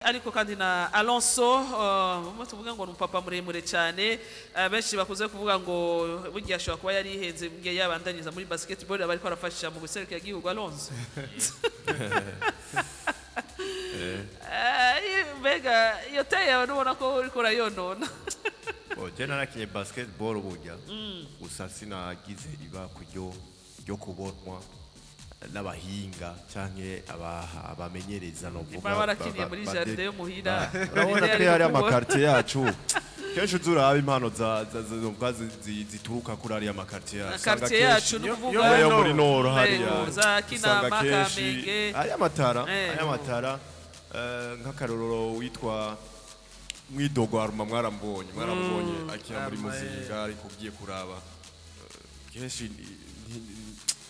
Ariko kandi na Alonso tuvuga ngo n'umupapa muremure cyane benshi bakuze kuvuga ngo bugiye ashobora kuba yari ihenze ngiye yabandaniza muri basketball abari ko arafasha mu guserukira igihugu Alonso mbega iyo taye ubona ko uri kurayonona je narakinye basketball burya gusa sinagize iba kuryo ryo kubonwa n'abahinga canke abamenyereza no vuga barakiniye muri jardin yo muhira urabona ko hari amakartie yacu kenshi uzuraba impano zituruka kuri ari amakartie yacu quartier yacu n'uvuga yo muri noro hari za Kinama Kamenge aya matara nk'akarorero witwa Mwidogo Aruma mwarambonye akira muri muzinga ariko ugiye kuraba kenshi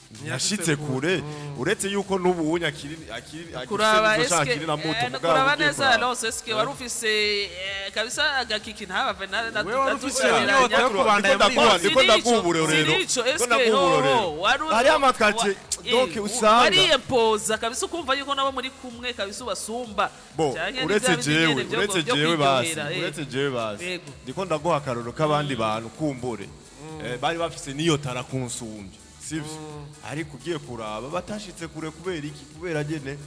ntiyashitse kure uretse yuko n'ubunya akiri kuraba eske kuraba neza Alonso eske wari ufise kabisa agakiki ntaba na niko ndagubure rero hari amakarte donc usanga wari impoza kabisa ukumva yuko nabo muri kumwe kabisa ubasumba uretse jewe basi ndiko ndaguha akaroro k'abandi bantu kumbure bari bafise niyo tara kunsumbye sivyo ariko ugiye kuraba batashitse kure kubera iki kubera gene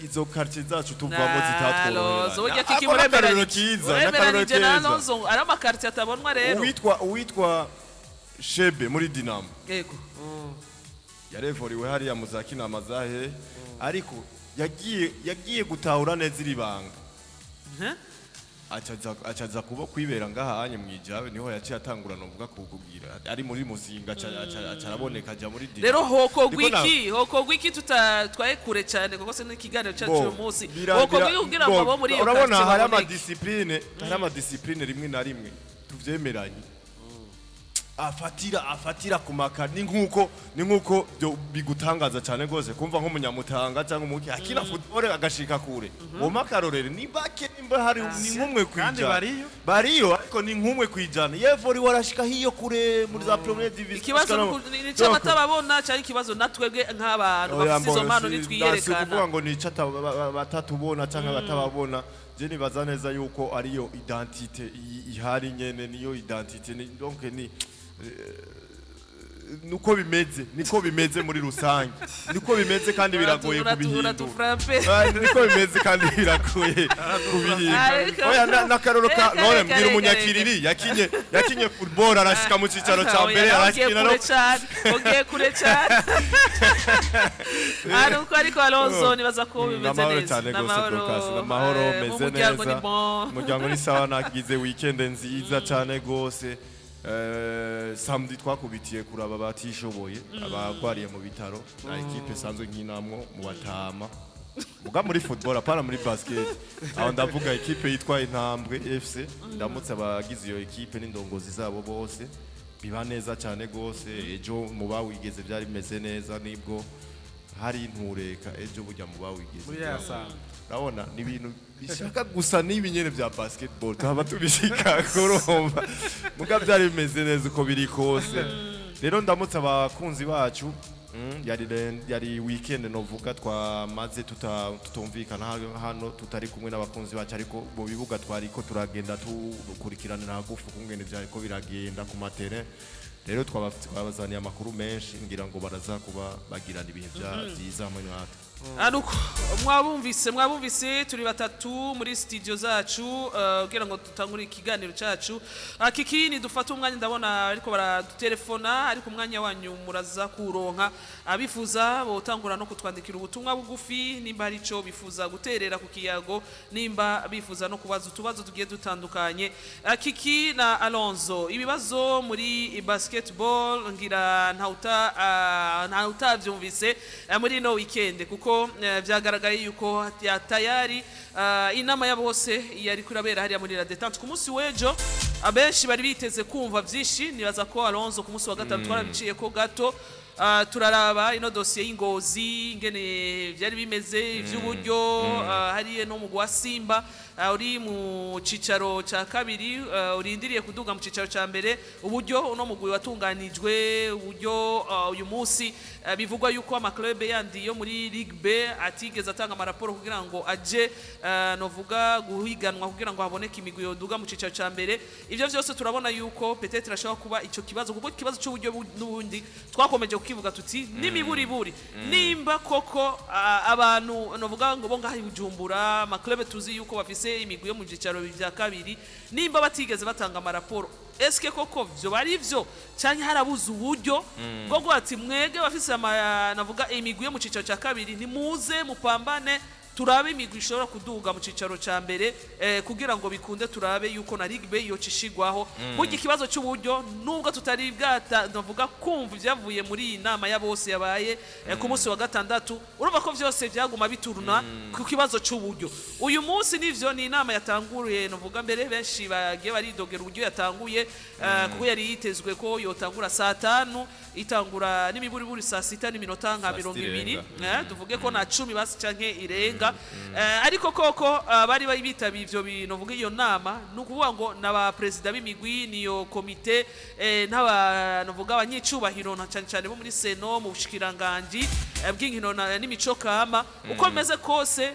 izo quartier zacu tuvamo zitatworohera zoje kiki muremberanye n'akaroro keza ari amakartie atabonwa rero uwitwa Shebe muri Dinamo yego yarevoriwe hariya muzakina amazahe ariko yagiye gutahura neza iribanga acaza kuba kwibera ngaha anye mwijabe niho yaciye atangura no vuga kukugira ari muri muzinga acaraboneka aja muri Dinamo rero hoko gwiki tutatwaye kure cyane kuko se n'ikiganiro cyacu uyu munsi hoko gwiki kugira ngo abo muri iyo urabona hari ama discipline rimwe na rimwe tuvyemeranye afatira ku makari ni nkuko byo bigutangaza cyane gose kumva nk'umunyamutanga cyangwa umuki akina football agashika kure mu makarorere ni bake nimba hari ni nkumwe kwijana bariyo ariko ni nkumwe kwijana yevori warashika hiyo kure muri za premier division ikibazo ni cy'abatababona cyari ikibazo natwebwe nk'abantu bafite izo mpano nitwiyerekana kuvuga ngo ni cata batatubona cyangwa batababona je nibaza neza yuko ariyo identité ihari nyene niyo identité donc ni niko bimeze muri rusange niko bimeze kandi biragoye kubihindura niko bimeze kandi biragoye kubihindura oya nakaroro ka none mbwira umunyakiriri yakinye football arashika mu cicaro ca mbere arakina no ogiye kure cyane ariko Alonso nibaza ko bimeze neza n'amahoro meze neza umuryango ni sawa nagize weekend nziza cyane gose samedi twakubitiye kuraba batishoboye abagwariye mu bitaro na equipe sanzwe nkinamwo mu batama muga muri football apana muri basket aho ndavuga equipe yitwa Intambwe FC ndamutse abagize iyo equipe n'indongozi zabo bose biba neza cyane gose ejo mu bawigeze byari bimeze neza nibwo hari intureka ejo burya mu bawigeze urabona ni ibintu bishaka gusa n'ibinyene bya basketball twaba tubishika kuromba muga byari bimeze neza uko biri kose rero ndamutse abakunzi bacu yari weekend novuga twamaze tutumvikana hano tutari kumwe n'abakunzi bacu ariko mu bibuga twariko turagenda tukurikirana hagufu kungene byariko biragenda ku matere rero twabazaniye amakuru menshi ngira ngo baraza kuba bagirana ibihe byiza hamwe natwe anuko mwabumvise turi batatu muri studio zacu kugira ngo tutangure ikiganiro cyacu kiki ni dufata umwanya ndabona ariko baradutelefona ariko umwanya wanyu muraza kuronka abifuza botangura no kutwandikira ubutumwa bugufi nimba hari ico bifuza guterera ku kiyago nimba bifuza no kubaza utubazo tugiye dutandukanye kiki na Alonso ibibazo muri basketball ngira ntawutavyumvise muri no weekend kuko byagaragaye yuko tayari inama ya bose yari kurabera hariya muri la détente ku munsi w'ejo abenshi bari biteze kumva byinshi nibaza ko Alonso ku munsi wa gatatu twarabiciye ko gato turaraba ino dosiye y'Ingozi ingene byari bimeze ivy'uburyo hariye no mu gwa Simba uri mu cicaro ca kabiri urindiriye kuduga mu cicaro ca mbere uburyo uno mugwi watunganijwe uburyo uyu munsi bivugwa yuko amaklub yandi yo muri Ligue B atigeze atanga amaraporo kugira ngo aje novuga guhiganwa kugira ngo haboneke imigwi yoduga mu cicaro ca mbere ivyo vyose turabona yuko peut-être ashobora kuba ico kibazo kuko ikibazo cy'uburyo n'ubundi twakomeje kukivuga tuti n'imiburiburi nimba koko abantu novuga ngo bo ngaho Bujumbura amaklub tuzi yuko bafise imigwi yo mu cicaro bya kabiri nimba batigeze batanga amaraporo eske koko vyo bari vyo canke harabuze uburyo bwo gwati mwege bafise navuga imigwi yo mu cicaro cya kabiri nimuze mupambane turabe imigwi ishobora kuduga mu cicaro ca mbere kugira ngo bikunde turabe yuko na Ligue B yo cishigwaho burya ikibazo cy'uburyo nubwo tutari bwata ndavuga kumva ivyavuye muri inama ya bose yabaye ku munsi wa gatandatu urumva ko vyose vyaguma bituruna ku kibazo cy'uburyo uyu munsi nivyo ni inama yatanguriye ndavuga mbere benshi bagiye baridogera uburyo yatanguye kuko yari yitezwe ko yotangura saa 5 itangura n'imiburiburi saa 6 n'iminota nka 20 tuvuge ko na 10 basi canke irenga ariko koko bari bitabiye ivyo bintu vuga iyo nama nukuvuga ngo naba president b'imigwi niyo komite n'abavuga abanyicubahiro na cyane bo muri seno mu bushikiranganje bw'inkino n'imico kama uko meze kose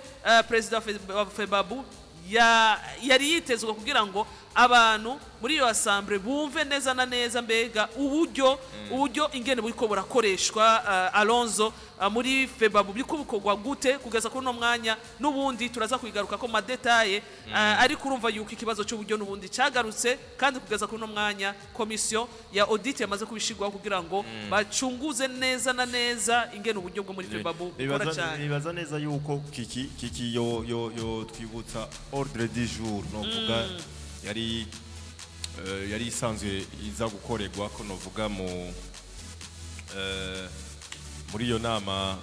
president wa FEBABU yari yitezwe kugira ngo abantu muri iyo assemblée bumve neza na neza mbega uburyo ingene buriko burakoreshwa Alonso muri FEBABU biko bukogwa gute kugeza kuri no mwanya nubundi turaza kwigaruka ko madetaye ariko urumva yuko ikibazo cy'uburyo nubundi cagarutse kandi kugeza kuri no mwanya commission ya audit yamaze kubishigwaho kugira ngo bacunguze neza na neza ingene uburyo bwo muri FEBABU bukora cyane nibaza neza yuko kiki yo twibutsa ordre du jour no kuga yari isanzwe iza gukorerwa ko novuga muri iyo nama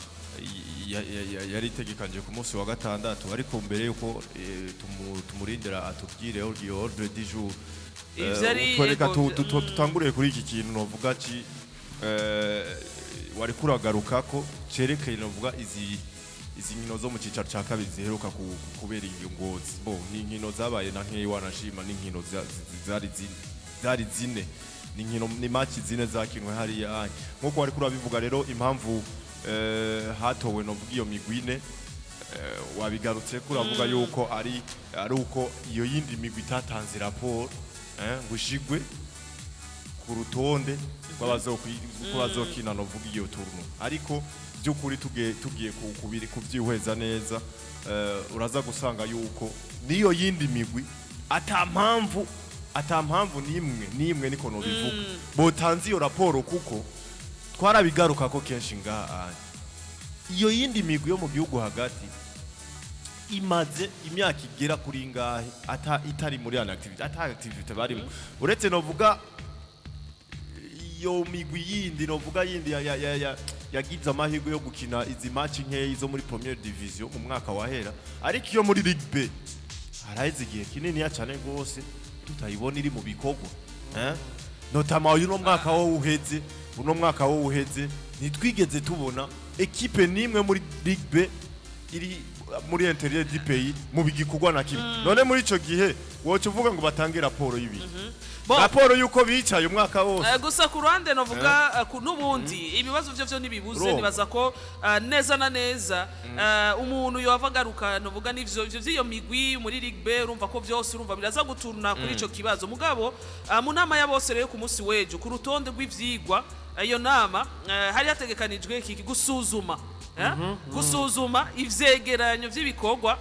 yari itegekanje ku munsi wa gatandatu ariko mbere yuko tumurindira atubwire ordre du jour twereka tutanguriye kuri iki kintu novuga ci wari kuragaruka ko cerekeye novuga izi nkino zo mu cicaro ca kabiri ziheruka kubera Ingozi ni nkino zabaye na nkeyi wanashima ni nkino zari zine ni nkino ni match zine zakinwe hariya nkuko wari kurabivuga rero impamvu hatowe novuga iyo migwine wabigarutse kuravuga yuko ari uko iyo yindi migwi itatanze raporo ngushigwe ku rutonde rw'abazokina novuga iyo turno ariko byukuri tugiye kubyihweza neza uraza gusanga yuko niyo yindi migwi atampamvu nimwe niko no bivuga botanze iyo raporo kuko twarabigaruka ko kenshi ngaha iyo yindi migwi yo mu gihugu hagati imaze imyaka igera kuri ngahe itari muri activity barimo uretse novuga iyo migwi yindi novuga yindi yagize amahirwe yo gukina izi match nkeyi zo muri Première Division mu mwaka wahera ariko iyo muri Ligue B haraheze igihe kinini cyane gose tutayibona iri mu bikorwa notama uno mwaka wo uheze nitwigeze tubona equipe nimwe muri Ligue B iri muri intérieur du pays mu bigikorwa na kimwe none muri ico gihe wocu uvuga ngo batange raporo y'ibintu raporo yuko bicaye umwaka wose gusa ku ruhande novuga nubundi ibibazo byo nibibuze nibaza ko neza na neza umuntu yovagaruka novuga n'ivyo vyo migwi muri Ligue B urumva ko byose urumva biraza guturuna kuri ico kibazo mugabo mu nama ya bose rero ku munsi wejo ku rutonde rw'ivyigwa iyo nama hari hategekanijwe kiki gusuzuma ivyegeranyo vy'ibikorwa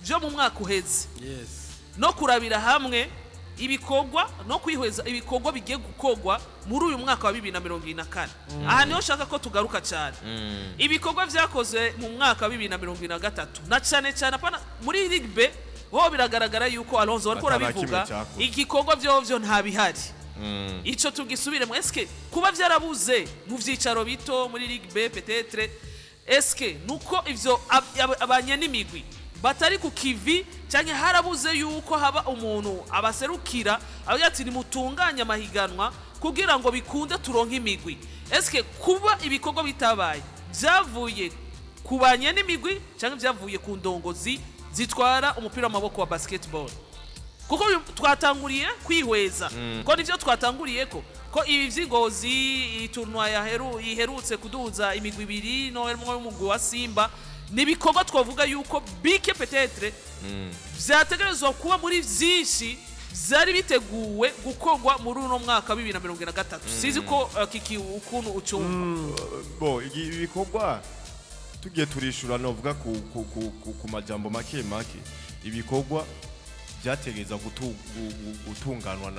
byo mu mwaka uheze no kurabira hamwe ibikorwa no kwihweza ibikorwa bigiye gukorwa muri uyu mwaka wa 2024 aha niho shaka ko tugaruka cyane ibikorwa vyakoze mu mwaka wa 2023 na cyane apana muri Ligue B ho biragaragara yuko Alonso wariko rabivuga igikorwa byo nta bihari ico tugisubire eske kuba vyarabuze mu vyicaro bito muri Ligue B peut-être eske nuko ivyo abanyanimigwi batari ku kivi cyane harabuze yuko haba umuntu abaserukira abagira ati nimutunganya amahiganwa kugira ngo bikunde turonke imigwi eske kuba ibikorwa bitabaye byavuye kubanye n'imigwi cyangwa byavuye ku ndongozi zitwara umupira w'amaboko wa basketball? Kuko twatanguriye kwihweza ko nivyo twatanguriye ko ibi vyigozi iturnwa iherutse kuduza imigwi ibiri no umugwi wa Simba nibikorwa twavuga yuko bike peut-être vyategerezwa kuba muri vyinshi zari biteguwe gukorwa muri uno mwaka wa 2023. Sizi ko kiki ukuntu ucumva bo ibikorwa tugiye turishura novuga ku majambo make ibikorwa byategeza gutunganwa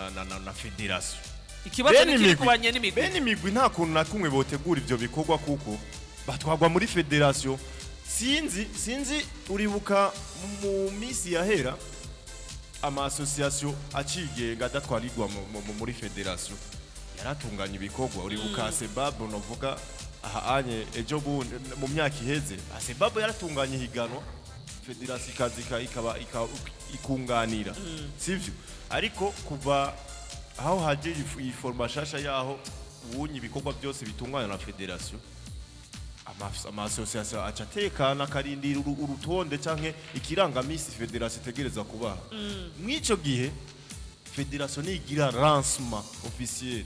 na federation. Ikibazo nikiri kubanye n'imigwi. Bene imigwi nta kuntu na kumwe botegura ivyo bikorwa kuko batwagwa muri federation. Sinzi uribuka mu misi yahera ama association acigenga adatwarirwa muri federation yaratunganya ibikorwa. Uribuka FEBABU novuga aha anye ejo mu myaka iheze FEBABU yaratunganya higanwa federation ikaba ikunganira sivyo, ariko kuva aho haje iforma shasha yaho ubunye ibikorwa byose bitunganya na federation ama association acatekana karindira urutonde canke ikirangamisi federation tegereza kubaha. Mwico gihe federation igira lancement officiel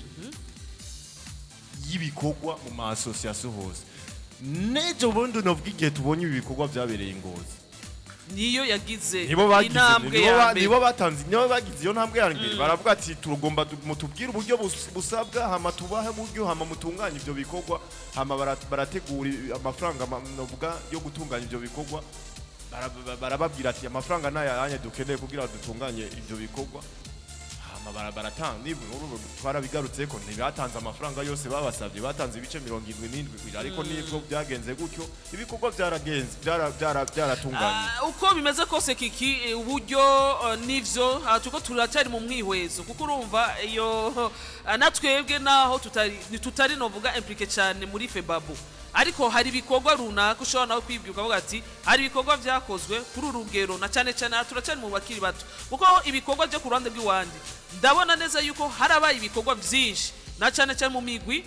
y'ibikorwa mu ma association hose. Nejo bondo novuga igihe tubonye ibikorwa byabereye Ngozi niyo yagize intambwe ya mbere, nibo batanze niyo bagize iyo ntambwe ya mbere. Baravuga ati turugomba mutubwira uburyo busabwa hama tubahe uburyo hama mutunganya ivyo bikorwa hama barategura amafaranga novuga yo gutunganya ivyo bikorwa. Barababwira ati amafaranga naya dukeneye kugira dutunganye ivyo bikorwa hama baratanga nibwo twarabigarutse ko ntibatanze amafaranga yose babasabye, batanze ibice 77 ariko nibwo byagenze gutyo ibikorwa byaratunganye uko bimeze kose kiki uburyo nivyo tuko turacyari mu mwihwezo kuko urumva iyo natwebwe naho tutari novuga impliqué cyane muri FEBABU, ariko hari ibikorwa runaka ushobora nawe kwibwirwa avuga ati hari ibikorwa byakozwe kuri urugero na cyane turacyari mu bakiri bato kuko ibikorwa byo ku ruhande rw'iwandi ndabona neza yuko harabaye ibikorwa byinshi na cyane mu migwi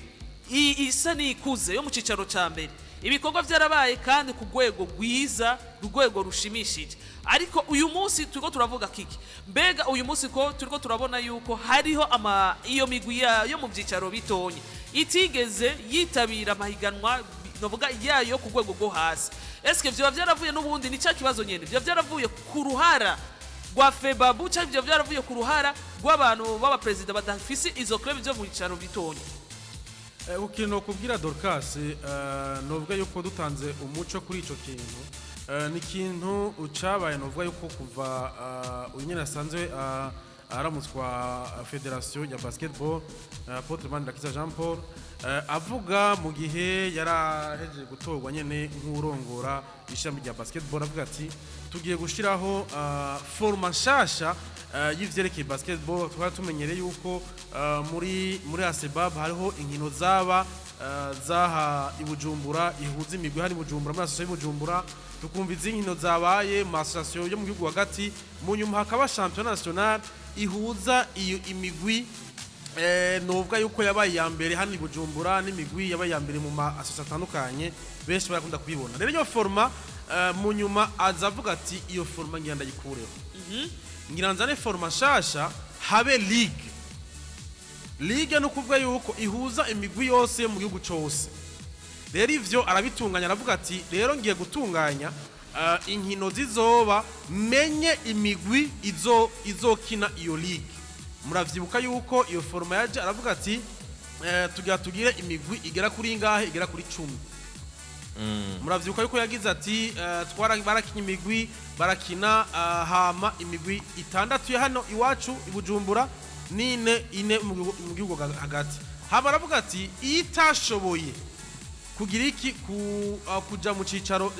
isa n'ikuze yo mu cicaro ca mbere. Ibikorwa byarabaye kandi ku rwego rwiza, rwego rushimishije, ariko uyu munsi turiko turavuga kiki mbega uyu munsi ko turiko turabona yuko hariho iyo migwi yo mu byicaro bitonye itigeze yitabira amahiganwa novuga yayo ku rwego rwo hasi. Eske vyo byaravuye n'ubundi ni cya kibazo nyene vyo byaravuye ku ruhara rwa FEBABU cyangwa vyo byaravuye ku ruhara rw'abantu baba president badafise izo club byo mu cyicaro bitonye? Ukino kubwira Dorcas novuga yuko dutanze umuco kuri ico kintu ni kintu ucabaye novuga yuko kuva unyene asanzwe aramutswa federation ya basketball Apotre Manirakiza Jean Paul avuga mu gihe yarahejeje gutorwa nyene nk'urongora ishami rya basketball avuga ati tugiye gushiraho forma nshasha y'ivyerekeye basketball. Twari tumenyereye yuko muri FEBABU hariho inkino zaha ibujumbura ihuza imigwi hari Bujumbura muri association y'Ibujumbura, tukumva izinkino zabaye mu association yo mu gihugu hagati, mu nyuma hakaba championnat national ihuza iyo imigwi novuga yuko yabaye ya mbere hano Bujumbura n'imigwi yabaye ya mbere mu ma association atandukanye benshi barakunda kubibona. Rero iyo forma mu nyuma azavuga ati iyo forma ngira ndayikureho ngira nzane forma shasha habe ligue no kuvuga yuko ihuza imigwi yose mu gihugu cyose. Rero ivyo arabitunganya aravuga ati rero ngiye gutunganya inkino zizoba menye imigwi izokina iyo ligue. Muravyibuka yuko iyo forma yaje aravuga ati tugire imigwi igera kuri ingahe igera kuri 10. Muravyibuka yuko yagize ati barakinya imigwi barakina hama imigwi 6 ya hano iwacu Ibujumbura ine mu gihugu hagati. Haba aravuga ati itashoboye kugira iki kuja mu cicaro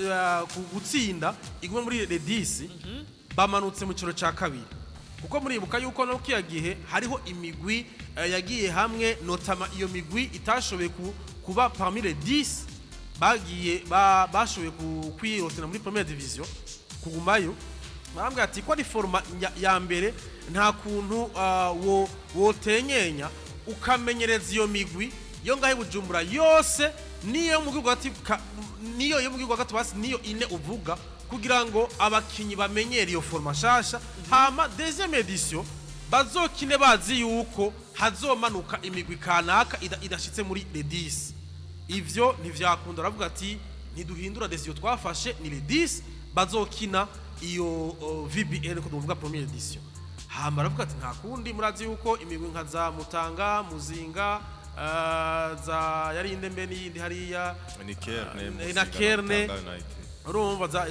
gutsinda igume muri le 10 bamanutse mu ciro ca kabiri, kuko muribuka yuko no kiyagihe hariho imigwi yagiye hamwe notama iyo migwi itashoboye kuba parmi les 10 bagiye bashoboye kwirotera muri première division kugumayo. Barambwira ati ko ari forma ya mbere nta kuntu wotenyenya ukamenyereza iyo migwi yo ngahe Bujumbura yose niyo mu gihugu hagati niyo yo mu gihugu hagati basi niyo ine uvuga kugira ngo abakinyi bamenyere iyo forma shasha hama deuxième édition bazokine bazi yuko hazomanuka imigwi kanaka idashitse muri les 10 ivyo ntivyakunda aravuga ati niduhindura decision twafashe ni les 10 bazokina iyo VBL ko tuvuga première édition hama aravuga ati nta kundi murazi yuko imigwi nka za Mutanga Muzinga za yari indembe n'iyindi hariya na Kerne urumva za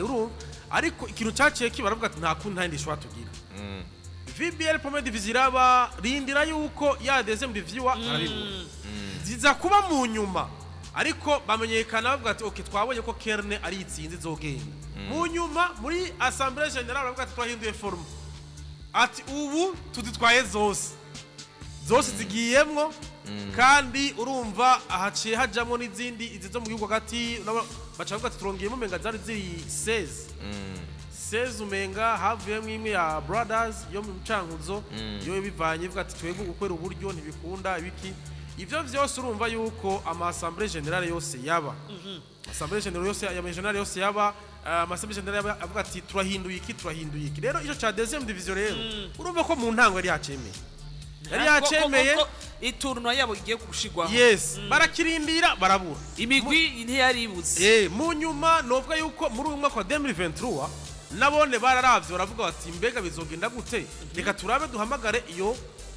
ariko ikintu cyaciye kibaravuga ati nta kundi ntandi shwa tugira VBL première division iraba rindira yuko ya deuxième division arabibura ziza kuba mu nyuma ariko bamenyekana bavuga ati okay twabonye ko Kerne ari itsinzi zogenda mu nyuma muri assemblée générale bavuga ati twahinduye forme ati ubu tuditwaye zose zigiyemwo kandi urumva ahaciye hajamwo n'izindi izizo mu gihugu hagati baca bavuga ati turongeyemo menga zari ziri 16 umenga havuyemo imwe ya brothers yo mu Cankuzo yo bivanye bivuga ati twego gukwera uburyo ntibikunda ibiki ivyo vyose urumva yuko ama assemblée générale yose yaba assemblée générale yose ya générale yose yaba assemblée générale avuga ati turahinduye iki rero ico cha deuxième division rero urumva ko mu ntango yari yacemeye iturno yabo igiye gushigwa yes barakirindira barabura imigwi ntiyaribuze mu nyuma novuga yuko muri uyu mwaka wa 2023 nabone bararavye baravuga bati mbega bizogenda gute reka turabe duhamagare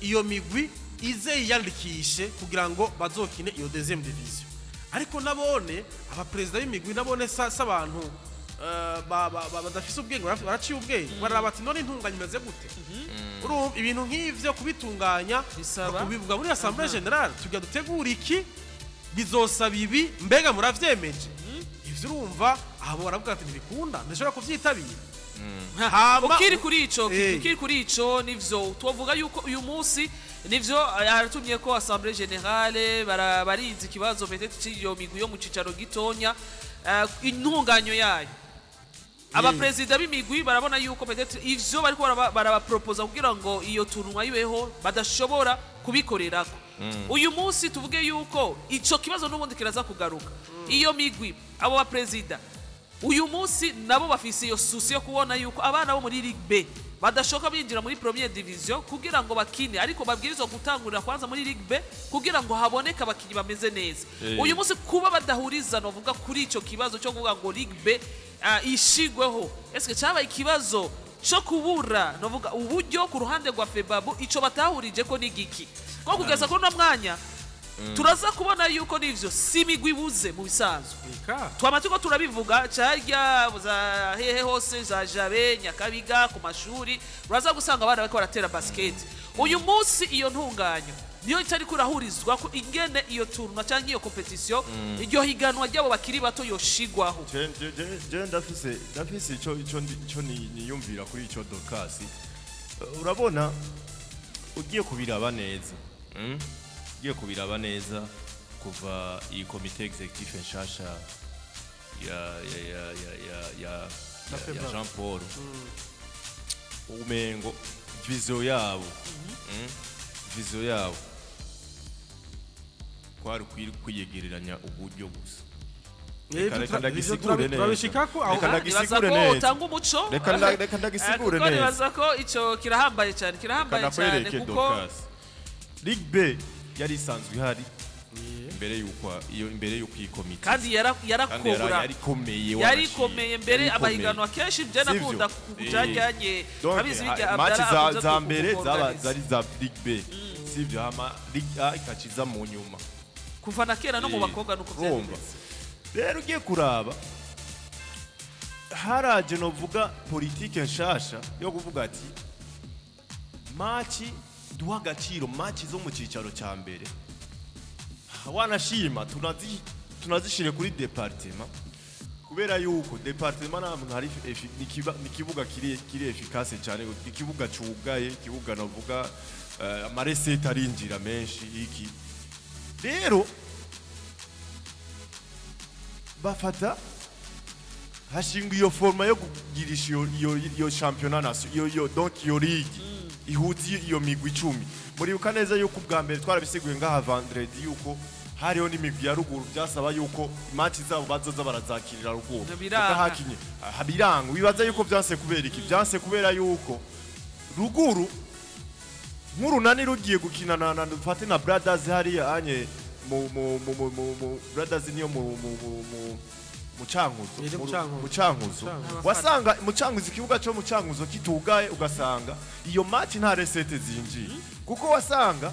iyo migwi ize yiyandikishe kugira ngo bazokine iyo deuxième division ariko nabone aba president b'imigwi nabone abantu badafise ubwenge baraciye ubwenge baraba ati none intunganya imeze gute urumva ibintu nk'ivyo kubitunganya kubivuga muri assemblée générale tujya dutegura iki bizosaba ibi mbega muravyemeje ivyo urumva abo baravuga ati ntibikunda ndashobora kuvyitabira ukiri kuri ico nivyo tuvuga yuko uyu munsi nivyo aratumye ko assemblée générale barizi kibazo peut-être cyo migwi yo mu cicaro gitonya intunganyo yayo aba president b'imigwi barabona yuko peut-être ivyo bariko barabapropose kugira ngo iyo tournoi ibeho badashobora kubikorerako uyu munsi tuvuge yuko ico kibazo n'ubundi kiraza kugaruka iyo migwi abo ba president uyu munsi nabo bafise iyo susi yo kubona yuko abana bo muri Ligue B badashoka binjira muri première division kugira ngo bakine ariko babwirizwa gutangurira kwanza muri Ligue B kugira ngo haboneka abakinyi bameze neza uyu munsi kuba badahuriza no vuga kuri ico kibazo cyo kuvuga ngo Ligue B ishigweho eske cyabaye ikibazo cyo kubura no vuga uburyo ku ruhande rwa FEBABU ico batahurije ko ni giki ko kugeza ko no mwanya turaza kubona yuko nivyo simigwi buze mu bisanzwe twamatiko turabivuga cyarya za hehe hose za Jabe Nyakabiga ku mashuri uraza gusanga abana bariko baratera basket uyu munsi iyo ntunganyo niyo itari kurahurizwa ko ingene iyo tournoi cyangwa iyo competition iryo higanwa ryabo bakiri bato yoshigwaho je ndafise ico niyumvira kuri ico DORCAS urabona ugiye kubiraba neza kuva iyi comité executif nshasha ya Jean Paul umengo vision yabo kwari kwiyegereranya uburyo gusa reka ndagisigure neza ko ico kirahambaye cyane kuko Ligue B yari isanzwe ihari imbere yuko iyi komite kandi yarikomeye mbere abahiganwa kenshi je nakunda kujajanye abizi bijya abdara za mbere zari za Ligue B sivyo hama Ligue A ikaciza mu nyuma kuva na kera no mu bakobwa nuko byari rero ugiye kuraba haraje no vuga politique nshasha yo kuvuga ati machi duha agaciro machi zo mu cicaro ca mbere wanashima tunazishire kuri departement kubera yuko departement namwe hari nikibuga kiri efficace cyane ikibuga cugaye ikibuga novuga amareseta arinjira menshi iki rero bafata hashinga iyo forma yo kugirisha iyo championnat donc iyo ligue ihuzi iyo migwi 10 muri ukaneza yuko ubwa mbere twarabisiguye ngaha vendredi yuko hariho n'imigwi ya ruguru byasaba yuko match zabo bazoza barazakirira ruguru Hakinye habiranga wibaza yuko byanse kubera iki byanse kubera yuko ruguru nk'urunani rugiye gukina na dufate na brothers hariya anye mu brothers niyo mucankuzo wasanga mucankuzo ikibuga cyo mucankuzo kitugaye ugasanga iyo match nta resete zinjiye kuko wasanga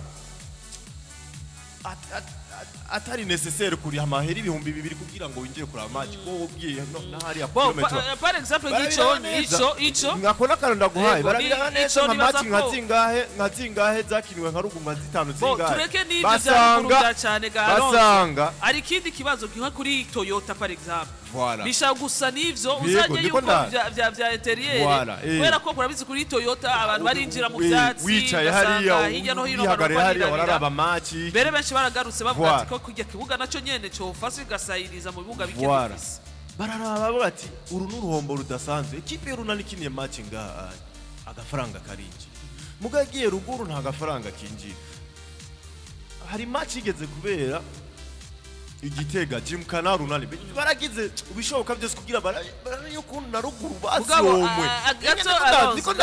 atari necessaire kuri amahera ibihumbi 2 kugira ngo winjire kuri match ko ubwiye nahari ya kilometro par exemple ico ngakona karunda guhaye barabira neza ama match nkazingahe zakiniwe nka ruguma zitanu zingahe tureke n'ibyo byakuruda cyane basanga ari kindi kibazo nka kuri Toyota par exemple bisha gusa n'ivyo uzanye yuko vya interieur kwera ko kurabizi kuri Toyota abantu barinjira mu byatsi wicaye hariya hirya no hino bararaba match bere benshi baragarutse bavuga ati ko kujya kibuga naco nyene cyo fasi gasayiriza mu bibuga bikefisi bararaba bati uru n'uruhombo rudasanzwe ikipe runani kiniye match ngaha agafaranga karinji mugagiye ruguru nta gafaranga kinjira hari match igeze kubera igitega Jim Kana runani baragize ubishoboka byose kugira barayukuntu na ruguru basomwe niko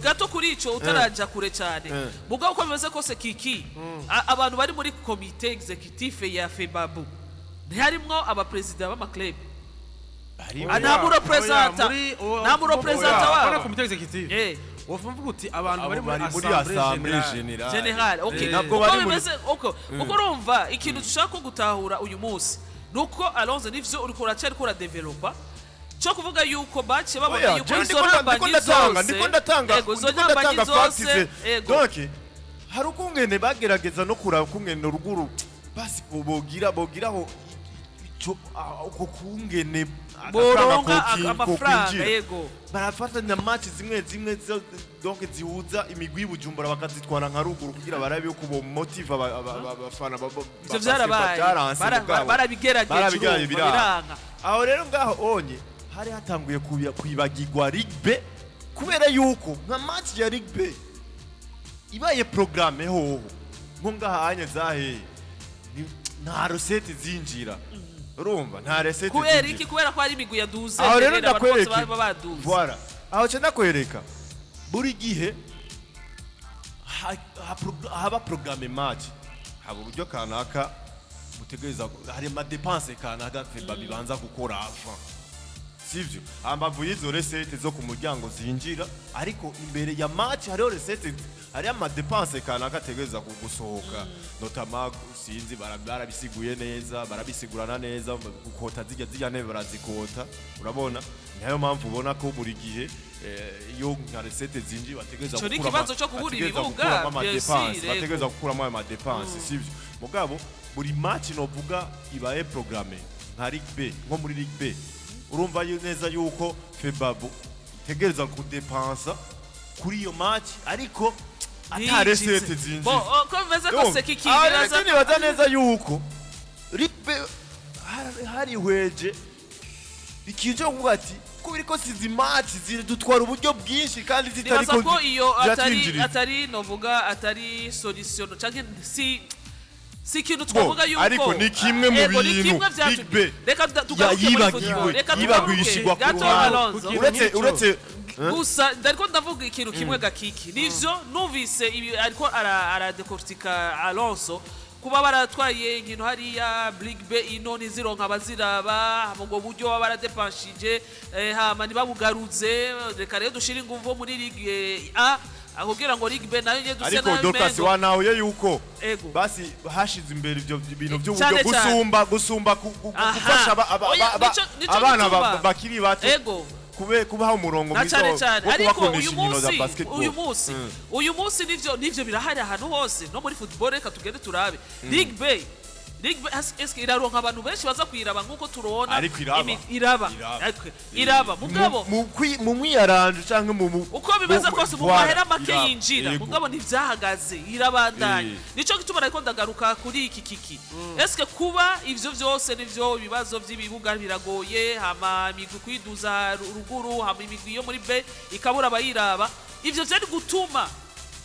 gato kuri ico utaraja kure cyane mugabo uko bimeze kose kiki abantu bari muri comité executive ya FEBABU ntiharimwo abapresident b'amaklub nta muro president wa comité executive wofuvuga uti abantu bari muri assemblée générale okay nabwo bari muri uko urumva ikintu dushaka gutahura uyu munsi nuko Alonso nivyo uriko uracari ko developer cyo kuvuga yuko bace babona yuko ndiko ndatanga facts donc hari ukungene bagerageza no kuraba kungene ruguru basi bogiraho uko kungene boronga amafaranga yego barafatanya match zimwe donc zihuza imigwi y'Ubujumbura bakazitwara nka ruguru kugira barabe yuko bo motive abafana ivyo byarabaye barabigerageje biranga aho rero ngaho onye hari hatanguye kwibagirwa Ligue kubera yuko nka match ya Ligue ibaye programme hoho ngo ngaha anye zahe nta recette zinjira urumva nta recette kubera iki kubera ko ari imigwi yaduze aho rero ndakwereka voilà aho cyenda kwereka buri gihe haba programme match haba uburyo kanaka mutegereza hari ma dépenses kanaka FEBABU banza gukora avant sivyo ambavu yizo recette zo ku muryango zinjira ariko imbere ya match hariho recette hari ama dépenses kanaka tegereza gusohoka notama sinzi barabisiguye neza barabisigurana neza gukota zijya nebe barazikota urabona nayo mpamvu ubona ko buri gihe iyo nka recette zinjira bategereza gukura ikibazo cyo kubura ibibuga bategereza gukuramo ama dépenses sivyo mugabo buri match novuga ibaye programme nka Ligue nko muri Ligue urumva neza yuko FEBABU tegereza kudepansa kuri iyo match ariko atare sete zinji ko bimeze kose kikibiraza nibaza neza yuko Ligue hari hweje ikije kuvuga ati ko biriko sizi match dutwara uburyo bwinshi kandi zitari ko iyo atari novuga atari solution canke si kintu twavuga yuko ariko ni kimwe mu bintu Ligue reka tugaruke muri football reka yibagwishigwa ku uretse gusa ndariko ndavuga ikintu kimwe gakiki nivyo numvise ariko aradecortica Alonso kuba baratwaye inkino hariya Ligue ino nizironka abaziraba ngo buryo baradepanshije hama nibabugaruze reka rero dushira inguvu muri Ligue A akubwira ngo Ligue nayo nye duse ariko DORCAS wanahuye yuko basi hashize imbere ibyo bintu by'uburyo gusumba gufasha abana bakiri bato kubaha umurongo mwiza wo kubakoresha inkino za basketball uyu munsi nivyo birahari ahantu hose no muri football reka tugende turabe Ligue eske iraronka abantu benshi baza kwiraba nkuko turona iraba mugabo mu mwiyaranje canke mu uko bimeze kose mu mahera make yinjira mugabo ntivyahagaze irabandanye nico gituma ariko ndagaruka kuri iki kiki eske kuba ivyo vyose nivyo bibazo by'ibibuga biragoye hama imigwi kwiduza ruguru hama imigwi yo muri B ikabura bayiraba ivyo vyari gutuma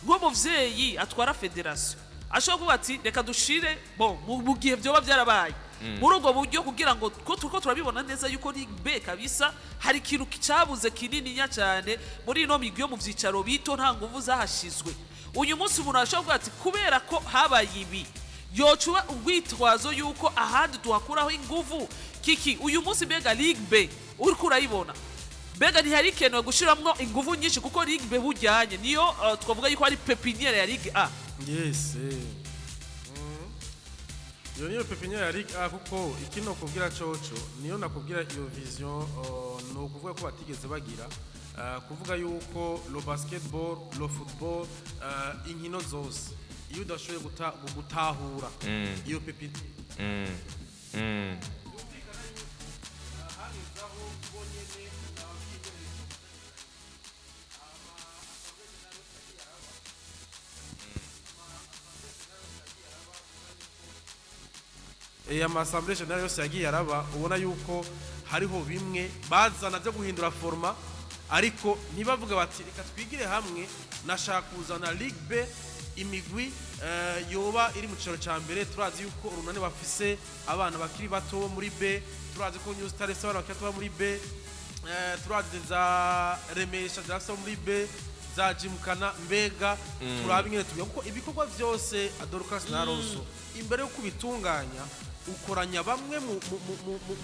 ngo muvyeyi atwara federation ashobora kuvuga ati reka dushire bon mu gihe byoba byarabaye muri ubwo buryo kugira ngo ko turabibona neza yuko Ligue B kabisa hari ikintu cyabuze kinini nya cyane muri ino migwi yo mu vyicaro bito nta nguvu zahashizwe uyu munsi umuntu ashobora kuvuga ati kubera ko habaye ibi yocuba urwitwazo yuko ahandi tuhakuraho inguvu kiki uyu munsi mbega Ligue B uriko urayibona mbega ntihari ikeneye gushiramwo inguvu nyinshi kuko Ligue B bujyanye niyo twavuga yuko ari pepiniere ya Ligue A. Yes. Niyo pepiniere ya Ligue A kuko ikino kubwira coco niyo nakubwira iyo vision no kuvuga ko batigeze bagira kuvuga yuko lo basketball lo football inkino zose iyo udashoboye gutahura iyo pepiniere amasambure generale yose yagiye araba ubona yuko hariho bimwe bazana byo guhindura forma ariko ntibavuga bati reka twigire hamwe nashaka kuzana Ligue B imigwi yoba iri mu cicaro ca mbere turazi yuko urunani bafise abana bakiri bato muri B turazi ko New Star abana bakiri bato muri B turazi za Remesha zirafise muri B za Jimkana mbega turabi ingene tubiye kuko ibikorwa vyose DORCAS na Alonso imbere yo kubitunganya ukoranya bamwe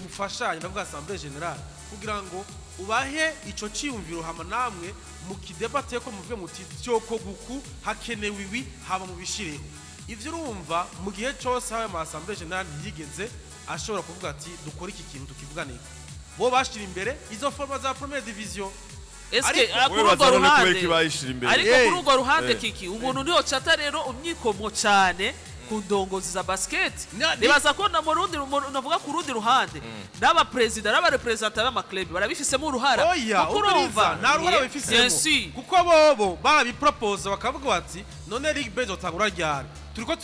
mufashanya ndavuga assemblée générale kugira ngo ubahe ico ciyumviro hama namwe mukidebate ko muvuge muti cyoko guku hakenewe ibi haba mu bishireho ivyo urumva mu gihe cyose hawe ama assemblée générale yigeze ashobora kuvuga ati dukora iki kintu tukivuganira bo bashira imbere izo forma za première division eske akurugo ruhande ariko kurugo ruhande kiki umuntu niyo chata rero umyikomo cyane ku ndongozi za basket nibaza ko na murundi navuga ku rundi ruhande n'aba president n'aba representant b'ama club barabifisemo uruhara kukurumva na ruhara bifisemo kuko bobo barabipropose bakavuga bati none Ligue B zotangura ryari turiko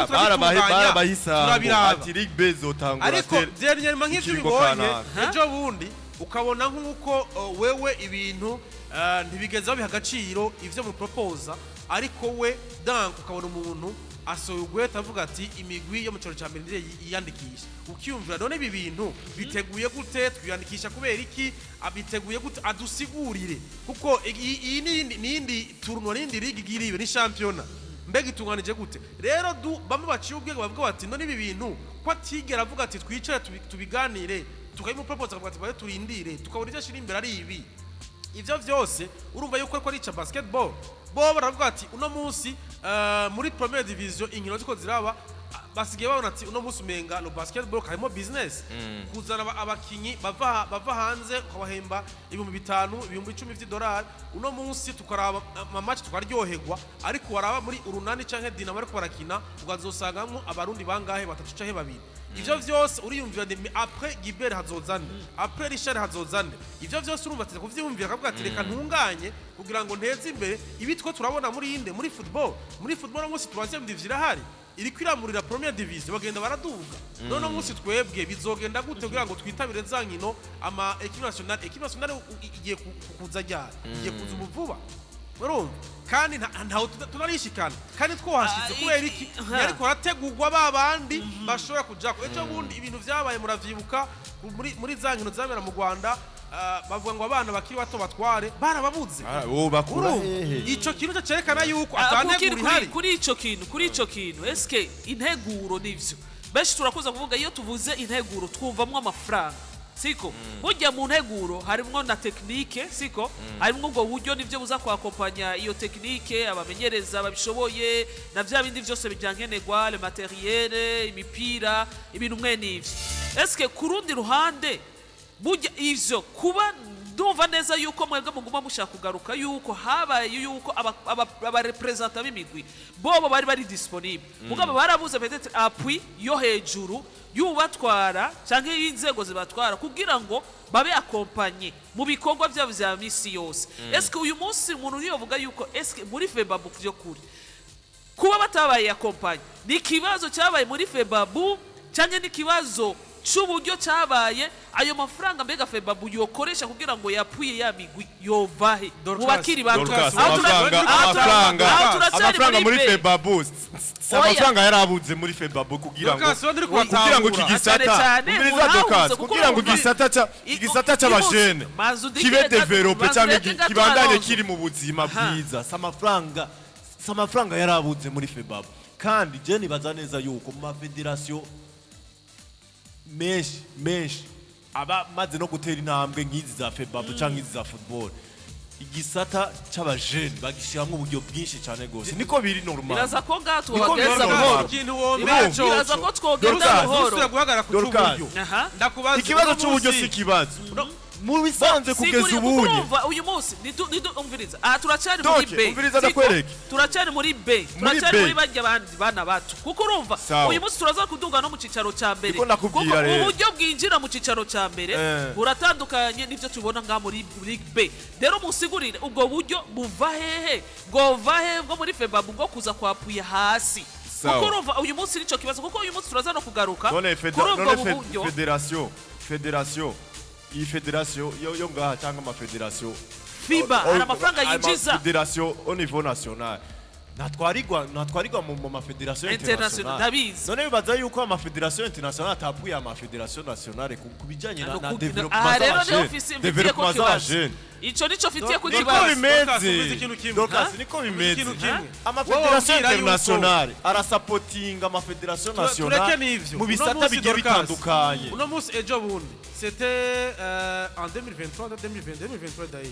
barabahisa ati Ligue B zotangura ariko dernièrement nk'ivyo bibonye ejo bundi ukabona nk'uko wewe ibintu ntibigeze babiha agaciro ivyo mu proposa ariko we dank ukabona umuntu asoye ugweta avuga ati imigwi yo mu cicaro ca mbere ndire yiyandikisha ukiyumvira none ibi bintu biteguye gute twiyandikisha kubera iki abiteguye gute adusigurire kuko iyi nindi tournoi nindi ligue igiriwe ni championnat mbega itunganije gute rero bamwe baciye ubwenge bavuga bati none ibi bintu ko atigera avuga ati twicare tubiganire tukayimu propose akavuga ati baye turindire tukabona ivyo ashira imbere ari ibi ivyo vyose urumva yuko ariko ari basketball bo baravuga ati uno munsi muri première division inkino ziko ziraba basigaye babona ati uno munsi umenga no basketball karimo business kuzana abakinyi bava hanze ukabahemba $5,000 $10,000 uno munsi tukaraba match tukaryoherwa ariko waraba muri urunani canke Dinamo ariko barakina ugazosangamwo abarundi bangahe batatu canke babiri ivyo vyose uriyumvira après Gilbert hazozane après Richard hazozane ivyo vyose urumva ati kuvyumvira akavuga ati reka ntunganye kugira ngo nteze imbere ibitwo turabona muri football umunsi troisième division irahari iri kwiramurira première division bagenda baraduga none umunsi twebwe bizogenda gute kugira ngo twitabire za nkino ama équipe nationale igiye kuza ryari igiye kuza umuvuba urumva kandi ntaho tunarishikana kandi twohashize kubera iki ariko harategurwa babandi bashobora kujako ejo bundi ibintu vyabaye muravyibuka muri za nkino zabera mu Rwanda bavuga ngo abana bakiri bato batware barababuze bakura ico kintu cyerekana yuko atanegura ihari kuri ico kintu eske integuro nivyo benshi turakuza kuvuga iyo tuvuze integuro twumvamwo amafaranga siko burya mu nteguro harimwo na technique siko harimwo ubwo buryo nivyo buza kwakompanya iyo technique abamenyereza babishoboye na vya bindi vyose bijyankenegwa le matériel imipira ibintu mwe nivyo eske kurundi ruhande burya ivyo kuba ndumva neza yuko mwebwe muguma mushaka kugaruka yuko habaye yuko aba representant b'imigwi bobo bari disponible mugabo barabuze peut-être appui yo hejuru yubatwara canke y'inzego zibatwara kugira ngo babe accompagner mu bikorwa byabo vya misi yose eske uyu munsi umuntu niyovuga yuko eske muri FEBABU byo kuri kuba batabaye accompagner ni kibazo cyabaye muri FEBABU canke ni kibazo c'uburyo cabaye ayo mafaranga mbega FEBABU yokoresha kugira ngo yapuye ya migwi yovahe mubakiri bato amafaranga muri FEBABU amafaranga yarabuze muri FEBABU kugira ngo iki gisata umviriza Dorcas kugira ngo igisata c'abajene kibe develope cyangwa kibandanye kiri mu buzima bwiza amafaranga yarabuze muri FEBABU kandi je nibaza neza yuko mu mafederation menshi aba maze no gutera intambwe nk'izi za FEBABU cyangwa izi za football igisata c'abajene bagishiramwe uburyo bwinshi cyane gose niko biri normal biraza ko gato bageza buhoro ikintu womera cyo biraza ko twogenda buhoro guhagara ku cy'uburyo ndakubaza ikibazo cy'uburyo si kibazo mu bisanze kugeza ubunye uyu munsi umviriza aha turacari muri B umviriza ndakwereke turacari muri B turacari muri bajya bandi bana bacu kuko urumva uyu munsi turaza kuduga no mu cicaro ca mbere kuko uburyo bwinjira mu cicaro ca mbere buratandukanye n'ivyo tubona nga muri League B rero musigurire ubwo buryo buva hehe bwo muri FEBABU bwo kuza kwapuya hasi kuko urumva uyu munsi nico kibazo kuko uyu munsi turaza no kugaruka none federation iyi federation yo ngaha cyangwa amafederation FIBA hari amafaranga yinjiza federation au niveau national natwarigwa mu mafederation international ndabizi none bibaza yuko amafederation international atapuye amafederation nationale kubijanye na development z'abajene ico nico fitiye ku niko kibazo bimeze Dorcas niko bimeze amafederation internationale arasupportinga amafederation nationale mu bisata bigiye bitandukanye uno munsi ejo bundi c'était en 2023 d'ailleurs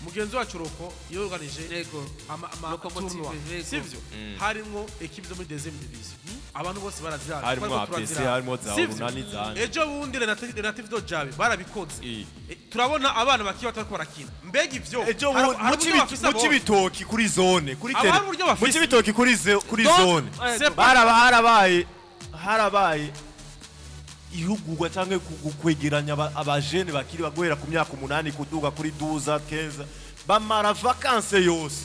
mugenzi wacu roko yorganije tournoi sivyo harimo equipe zo muri deuxième division abantu bose barazirana harimo APC harimo za urunani zanje ejo bundi Renative do Jabe barabikoze turabona abana bakiye batako barakina mbega ivyo ejo mu kibitoki kuri zone kuri tele mu kibitoki kuri zone harabaye ihugurwa cyangwa kwegeranya abajene bakiri bagohera ku myaka 8 kuduga kuri 12 15 bamara vacances yose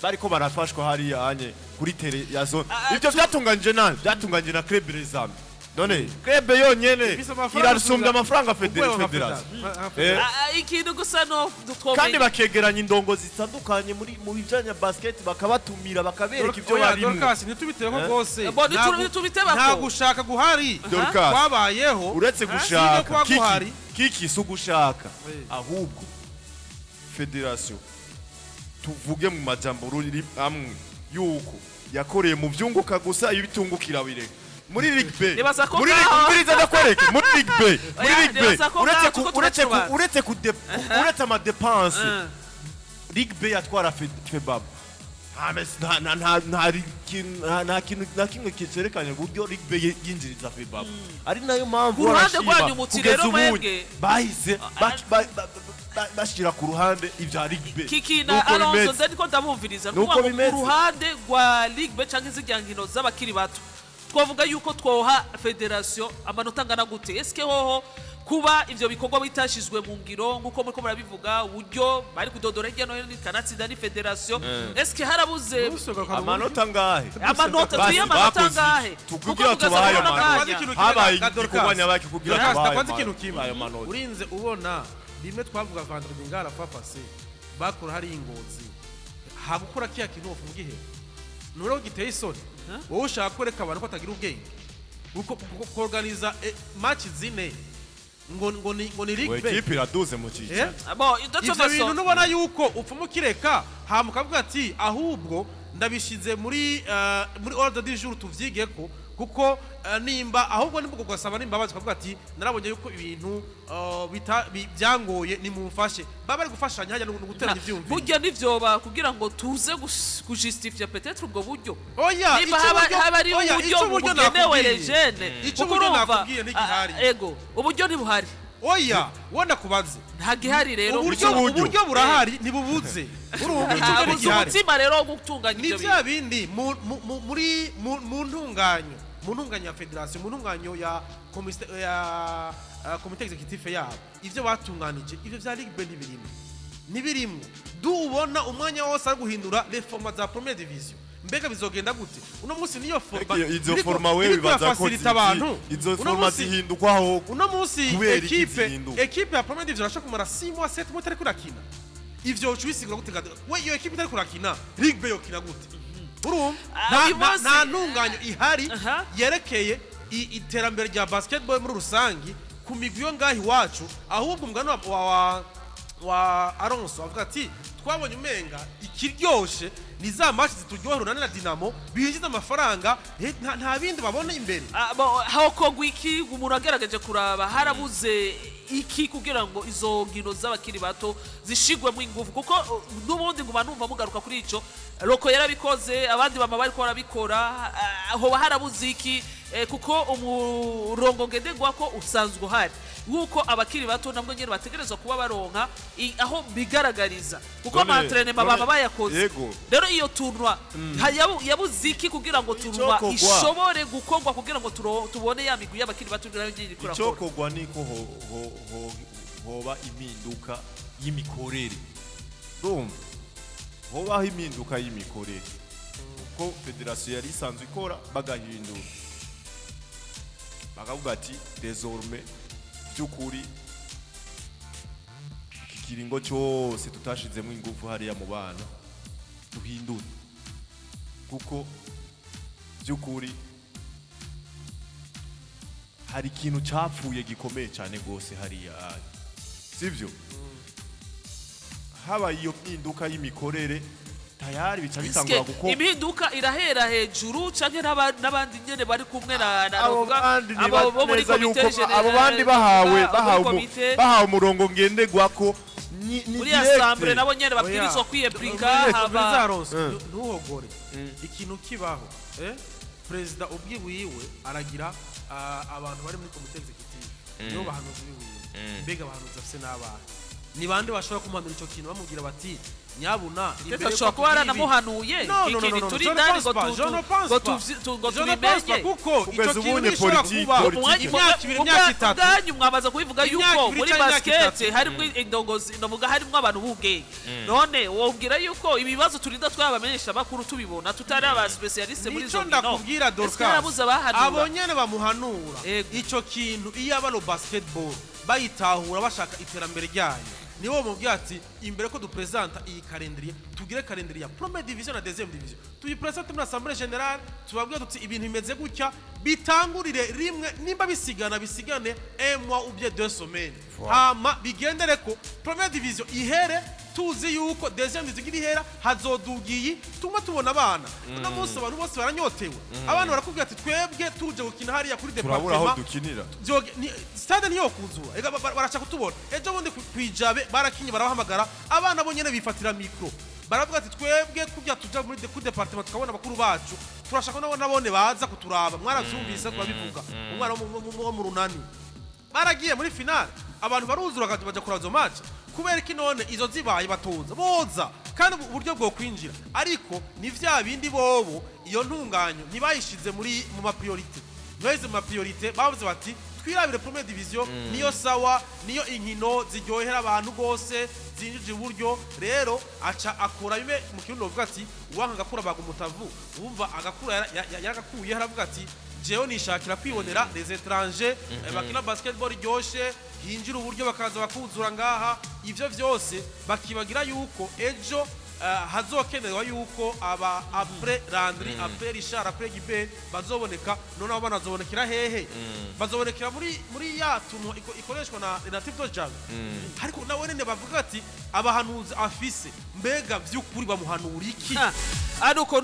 bariko barafashwa hari anye kuri tele ya zone ivyo byatunganje na club Rezam none club yonyene irarusumbya amafaranga federation ikintu gusa no kandi bakegeranya indongo zitandukanye mu bijanya basket bakabatumira bakabereka ivyo barimo Dorcas nitubiteko gose nta gushaka guhari kwabayeho uretse gushaka kiki su gushaka ahubwo federation tuvuge mu majambo ruri amwe yuko yakoreye mu vyunguka gusa ibitungukira bireka muri League B muri League B uretse ama dépenses League B yatwara FEBABU nta kintu kicerekanye uburyo League B yinjiriza FEBABU ari nayo mpamvu kugeza ubu bahise bashira ku ruhande ivya League B KIKI na Alonso ndiko ndamumviriza kuko ku ruhande rwa League B canke z'igyankino z'abakiri bato twavuga yuko twoha federation amanota ngana gute eske hoho kuba ivyo bikorwa bitashizwe mu ngiro nguko muri ko murabivuga uburyo bari kudodora hirya no hino kanatsinda ni federation eske harabuze amanota ngahe amanota ngahe tukugira tubahaye habaye igikorwa baki kugira tubahaye ikintu kimwe urinze ubona bimwe twavuga vendredi ngara fa passé bakora hari ingozi habukura kiya kintu ofungihe nuro giteye isoni wowe ushaka kwereka abantu ko atagira ubwenge organiza match zine ngo ni League B equipe iraduze mu cyica ivyo bintu nubona yuko upfuma kireka hamukavuga ati ahubwo ndabishize muri ordre du jour tuvyigeko kuko nimba ahubwo nimbugo gasaba nimbabazi kavuga ati narabonye yuko ibintu byangoye ni mumfashe baba ari gufashanya hajya no guteranya ivyumviro burya nivyoba kugira ngo tuze kujustifia peut-être ubwo buryo oya niba haba ari uburyo bugenewe legene ico buryo nakubwiye n'igihari ego uburyo ntibuhari oya wona kubaze nta gihari rero uburyo burahari ntibubuze urumva umutima rero gutunganya ibyo bya bindi muri mu ntunganya ya federation mu ntunganyo ya komite executive yabo ivyo batunganije ivyo vya League B ntibirimo dubona umwanya wose ari guhindura reforma za première division mbega bizogenda gute uno munsi niyo forma izo forma wewe bibaza ko izo forma zihindukwa aho uno munsi equipe ya Premier Division irashaka kumara 6 mois 7 mois ariko rakina ivyo ubisigura gute we iyo equipe ariko rakina Ligue B yokina gute urumva nta ntunganya ihari yerekeye iterambere rya basketball muri rusangi ku migwi yo ngahi wacu ahubwo umugano wa Alonso avuga ati twabonye umenga ikiryoshe ni za match zituryohera na Dinamo bihinjiza amafaranga nta bindi babona imbere hako gwiki umuntu agerageje kuraba harabuze iki kugira ngo izo ngino z'abakiri bato zishigwe mu ingufu kuko n'ubundi ngo banumva mugaruka kuri ico Roko yarabikoze abandi bama bari ko barabikora aho harabuze iki kuko umurongo ngendegwa ko usanzwe uhari wuko abakiri bato nabwo nyene bategerezwa kuba baronka aho bigaragariza kuko amaentraînement baba bayakoze rero iyo tournoi yabuze iki kugira ngo tournoi ishobore gukorwa kugira ngo tubone ya migwi y'abakiri bato n'abindi ikora cyo kogwa niko hoba impinduka y'imikorere hobaho impinduka y'imikorere kuko federation yari isanzwe ikora bagahindura bakavuga ati désormais byukuri ikiringo cyose tutashizemo ingufu hariya mu bana duhindura kuko byukuri hari ikintu cyapfuye gikomeye cyane gose hariya sivyo haba iyo mpinduka y'imikorere tayari bica bitangura guko impinduka irahera hejuru canke n'abandi nyene bari kumwe na abo muri komite abo bandi bahawe umurongo ngendegwako muri assemblée nabo nyene babwirizwa kwieplika haba ntuhogore ikintu kibaho president ubwiwiwe aragira abantu bari muri komite executive niyo bahanuzi biwiwe mbega bahanuzi afise n'abana ni bande bashobora kumanura ico kintu bamubwira bati nyabuna imbere ko kuba namuhanuye ikindi turi ndani ngo tubimenye kuko ico kintu gishobora kuba imyaka 2 imyaka 3 ganyu mwabaza kubivuga yuko muri basket harimo indongozi ndavuga harimo abantu bugenge none wobwira yuko ibibazo turinda twabamenyesha bakuru tubibona tutari aba specialiste muri zo ndakubwira DORCAS abo nyene bamuhanura ico kintu iyo abalo basketball bayitahura bashaka iterambere ryayo niwo mubwira ati imbere ko dupresenta iyi calendrier tugire calendrier ya Première Division na Deuxième Division tuyipresente muri Assemblée Générale tubabwira tuti ibintu bimeze gutya bitangurire rimwe nimba bisigane un mois ou bien 2 semaines hama bigendere ko Première Division ihere tuzi yuko Deuxième Division ihera hazodugiye tuma tubona abana no munsi abantu bose baranyotewe abana barakubwira ati twebwe tuje gukina hariya kuri departement stade niyo kuzura ega baracha kutubona ejo bundi kwijabe barakinye barabahamagara abana bo nyene bifatira micro baravuga ati twebwe kujya tuja muri ku departement tukabona bakuru bacu turashaka nabone baza kuturaba mwaravyumvise twabivuga umwana wo mu runani baragiye muri finale abantu baruzura baje kurazo match kubera ki none izo zibaye batoza boza kandi uburyo bwo kwinjira ariko ni vya bindi bobo iyo ntunganyo ntibayishize muri mu ma priorité mweze mu ma priorité bavuze bati twirabire Première Division niyo sawa niyo inkino ziryohera abantu gose zinjije uburyo rero aca akora bime mu kirundo uvuga ati uwanka gakura baga umutavu wumva agakura yaragakuye haravuga ati jewe nishakira kwibonera les étrangers bakina basketball ryoshe hinjira uburyo bakaza bakuzura ngaha ivyo vyose bakibagira yuko ejo hazokenerwa yuko aba après Landry après Richard après Gibe bazoboneka none abo banazobonekira hehe bazobonekira muri ya tuno ikoreshwa na Tito Jam ariko nawe nene bavuga ati abahanuzi afise mbega vy'ukuri bamuhanura iki